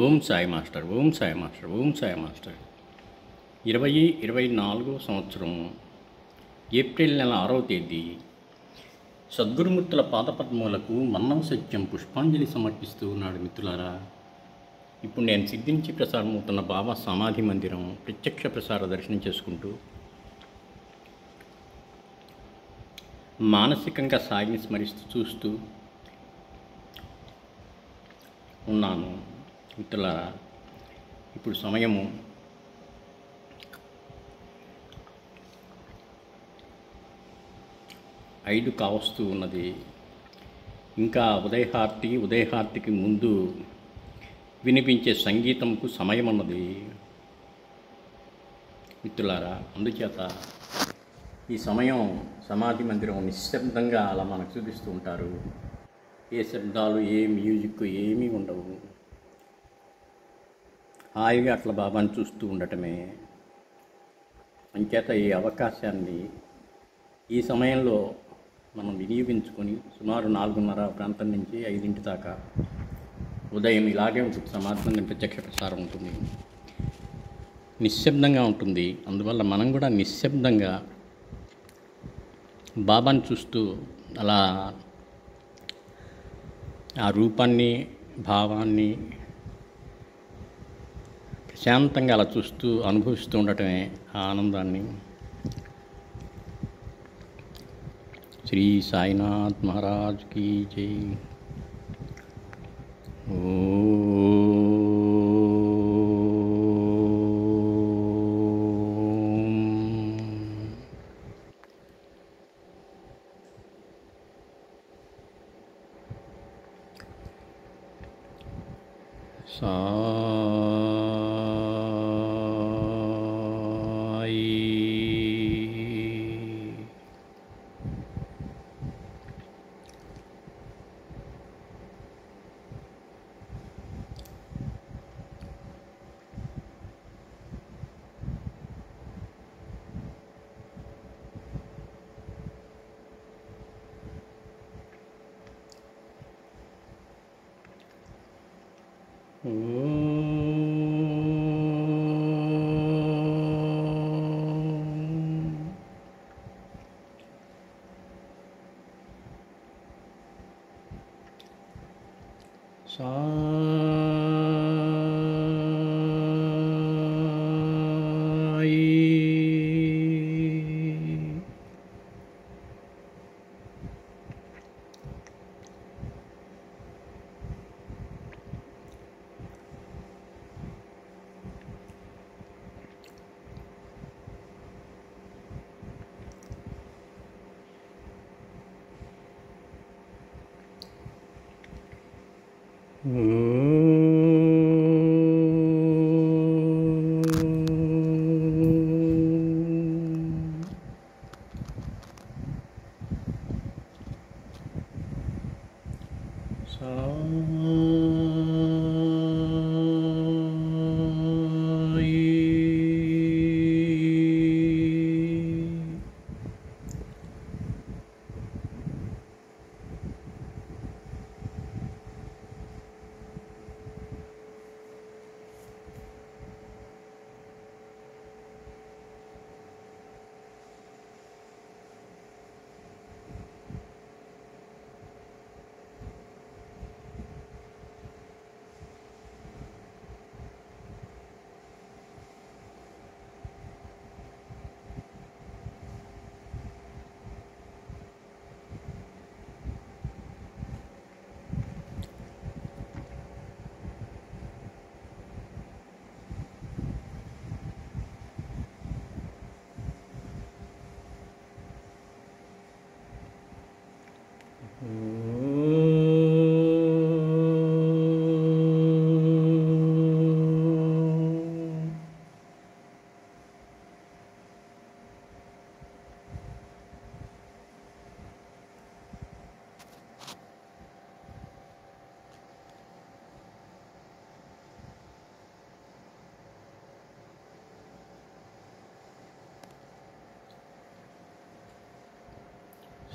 Om Sai master, Om Sai master, Om Sai master. 2024 సంవత్సరం April నెల 6వ తేదీ సద్గురుమూర్తుల పాదపద్మములకు మన్నవ సత్యం పుష్పాంజలి సమర్పిస్తూ ఉన్నాడు. మిత్రులారా, ఇప్పుడు నేను సిద్ధించి ప్రసారమవుతున్న బాబా సమాధి మందిరం ప్రత్యక్ష ప్రసార దర్శనం చేసుకుంటూ మానసికంగా సాగిని స్మరిస్తూ చూస్తూ ఉన్నాను. మిత్రులారా, ఇప్పుడు సమయము 5 కావస్తూ ఉన్నది. ఇంకా ఉదయహారతికి ముందు వినిపించే సంగీతంకు సమయం అన్నది. మిత్రులారా, అందుచేత ఈ సమయం సమాధి మందిరం నిశ్శబ్దంగా అలా మనకు చూపిస్తూ ఉంటారు. ఏ శబ్దాలు, ఏ మ్యూజిక్ ఏమీ ఉండవు. హాయిగా అట్లా బాబాని చూస్తూ ఉండటమే. అంచేత ఈ అవకాశాన్ని ఈ సమయంలో మనం వినియోగించుకొని సుమారు 4:30 ప్రాంతం నుంచి 5 దాకా ఉదయం ఇలాగే ఉంటుంది. సమాధి మందిరం ప్రత్యక్ష ప్రసారం ఉంటుంది, నిశ్శబ్దంగా ఉంటుంది. అందువల్ల మనం కూడా నిశ్శబ్దంగా బాబాని చూస్తూ అలా ఆ రూపాన్ని, భావాన్ని ప్రశాంతంగా అలా చూస్తూ అనుభవిస్తూ ఉండటమే ఆ ఆనందాన్ని. శ్రీ సాయినాథ్ మహారాజ్ కీ జై.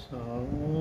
సాయి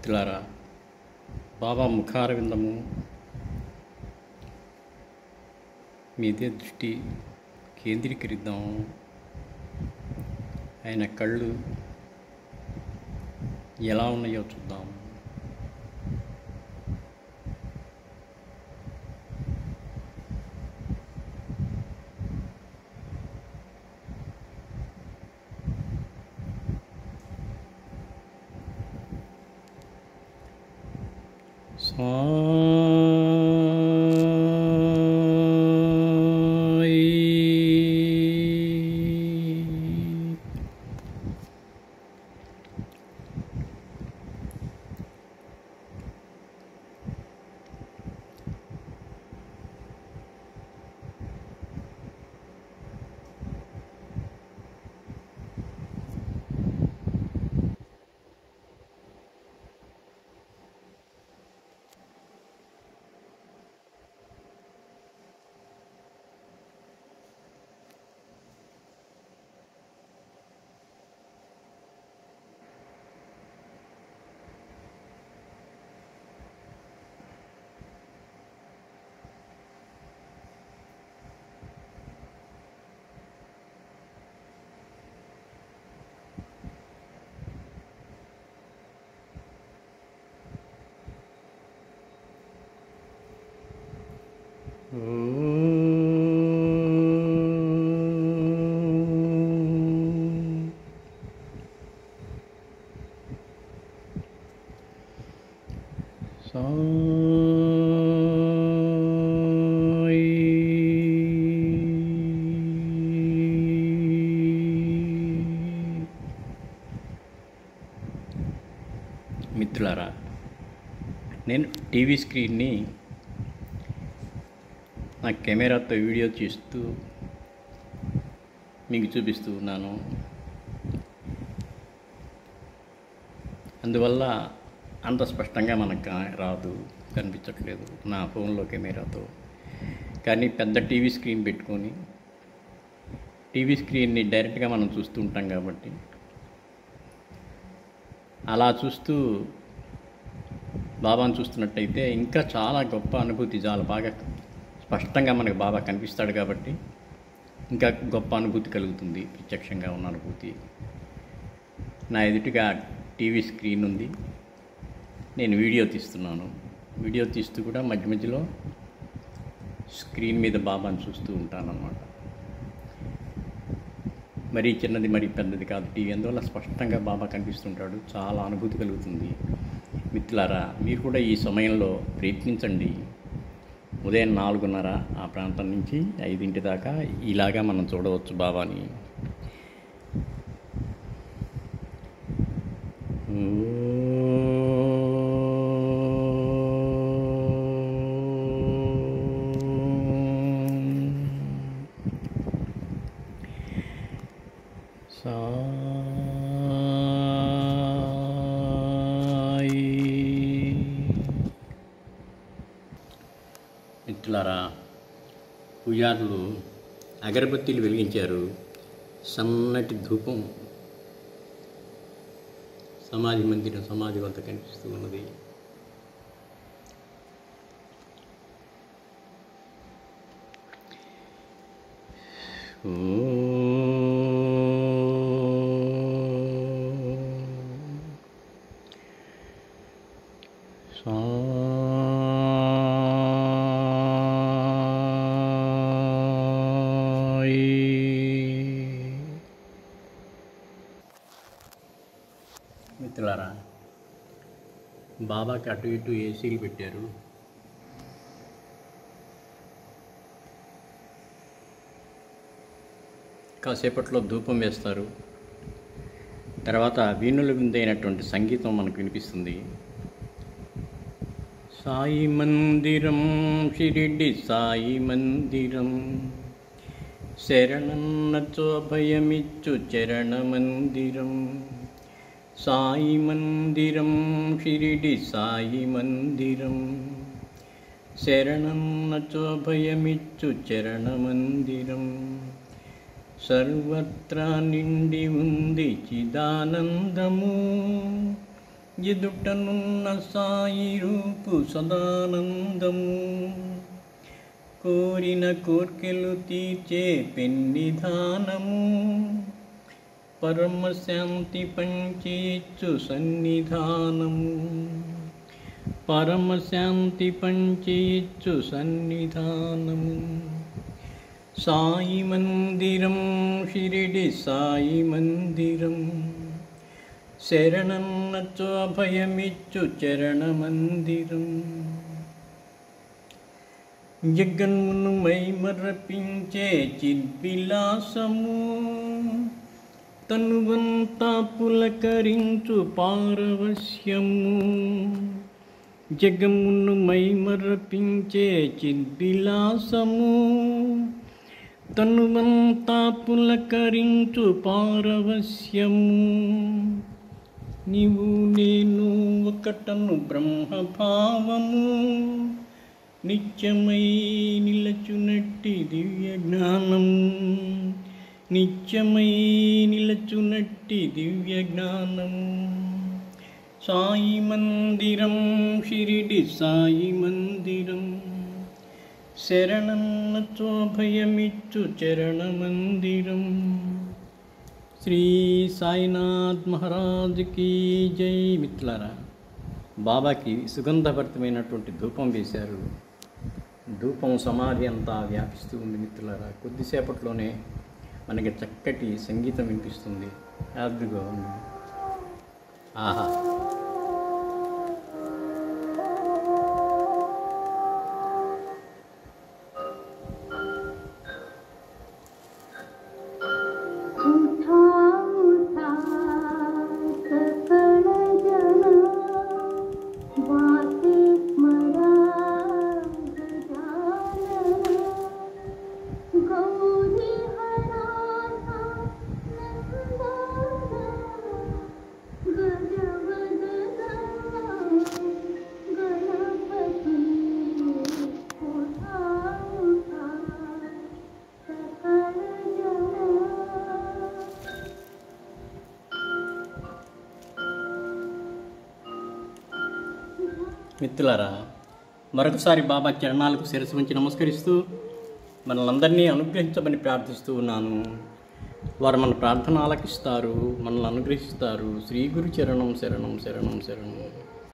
మిత్రులారా, బాబా ముఖారవిందము మీదే దృష్టి కేంద్రీకరిద్దాం. ఆయన కళ్ళు ఎలా ఉన్నాయో చూద్దాం. మిత్రులారా, నేను టీవీ స్క్రీన్ని నా కెమెరాతో వీడియో తీస్తూ మీకు చూపిస్తూ ఉన్నాను. అందువల్ల అంత స్పష్టంగా మనకు రాదు, కనిపించట్లేదు నా ఫోన్లో కెమెరాతో. కానీ పెద్ద టీవీ స్క్రీన్ పెట్టుకొని టీవీ స్క్రీన్ని డైరెక్ట్గా మనం చూస్తూ ఉంటాం కాబట్టి అలా చూస్తూ బాబాను చూస్తున్నట్టయితే ఇంకా చాలా గొప్ప అనుభూతి, చాలా బాగా స్పష్టంగా మనకు బాబా కనిపిస్తాడు కాబట్టి ఇంకా గొప్ప అనుభూతి కలుగుతుంది, ప్రత్యక్షంగా ఉన్న అనుభూతి. నా ఎదుటిగా టీవీ స్క్రీన్ ఉంది, నేను వీడియో తీస్తున్నాను. వీడియో తీస్తూ కూడా మధ్య మధ్యలో స్క్రీన్ మీద బాబాను చూస్తూ ఉంటానన్నమాట. మరీ చిన్నది మరీ పెద్దది కాదు టీవీ, అందువల్ల స్పష్టంగా బాబా కనిపిస్తుంటాడు, చాలా అనుభూతి కలుగుతుంది. మిత్రులారా, మీరు కూడా ఈ సమయంలో ప్రయత్నించండి. ఉదయం 4:30 ఆ ప్రాంతం నుంచి 5 దాకా ఇలాగా మనం చూడవచ్చు బాబాని. మిత్రులారా, పూజారులు అగరబత్తీలు వెలిగించారు. సన్నటి ధూపం సమాధి వద్ద కనిపిస్తూ ఉన్నది. మిత్రులారా, బాబాకి అటు ఇటు ఏసీలు పెట్టారు. కాసేపట్లో ధూపం వేస్తారు. తర్వాత వీణుల విందైనటువంటి సంగీతం మనకు వినిపిస్తుంది. సాయి మందిరం, షిరిడి సాయి మందిరం, శరణన్నచో భయమిచ్చు చరణ మందిరం. సాయి మందిరం, షిరిడి సాయి మందిరం, శరణన్నచో భయమిచ్చు చరణ మందిరం. సర్వత్రా నిండి ఉంది చిదానందము, ఎదుటనున్న సాయి రూపు సదానందము, కోరిన కోర్కెలు తీర్చే పెన్నిధానము, పరమశాంతి పంచేచ్చు సన్నిధానము, పరమశాంతి పంచేచ్చు సన్నిధానము. సాయి మందిరం షిరిడి సాయి మందిరం, శరణన్నచో అభయమిచ్చు చరణ మందిరం. జగన్మును మైమరపించే చిద్విలాసము, తనువంతా పులకరించు పారవశ్యము. జగమును మైమరపించే చిద్విలాసము, తనువంతా పులకరించు పారవశ్యము. నీవు నేను ఒకటను బ్రహ్మభావము, నిత్యమై నిలచునట్టి దివ్య జ్ఞానం, నిత్యమై నిలచునట్టి దివ్య జ్ఞానం. సాయి మందిరం షిరిడి సాయి మందిరం, శరణన్నచో భయమిచ్చు చరణ మందిరం. శ్రీ సాయినాథ్ మహారాజ్కి జై. మిత్రులారా, బాబాకి సుగంధభరితమైనటువంటి ధూపం వేశారు. ధూపం సమాధి అంతా వ్యాపిస్తూ ఉంది మిత్రులారా. కొద్దిసేపట్లోనే మనకి చక్కటి సంగీతం వినిపిస్తుంది. హ్యాపీగా ఉంది. ఆహా, మిత్రులారా, మరొకసారి బాబా చరణాలకు శిరస్సు ఉంచి నమస్కరిస్తూ మనల్ని అనుగ్రహించమని ప్రార్థిస్తూ ఉన్నాను. వారు మన ప్రార్థన ఆలకిస్తారు, మనల్ని అనుగ్రహిస్తారు. శ్రీ గురు చరణం శరణం శరణం శరణం.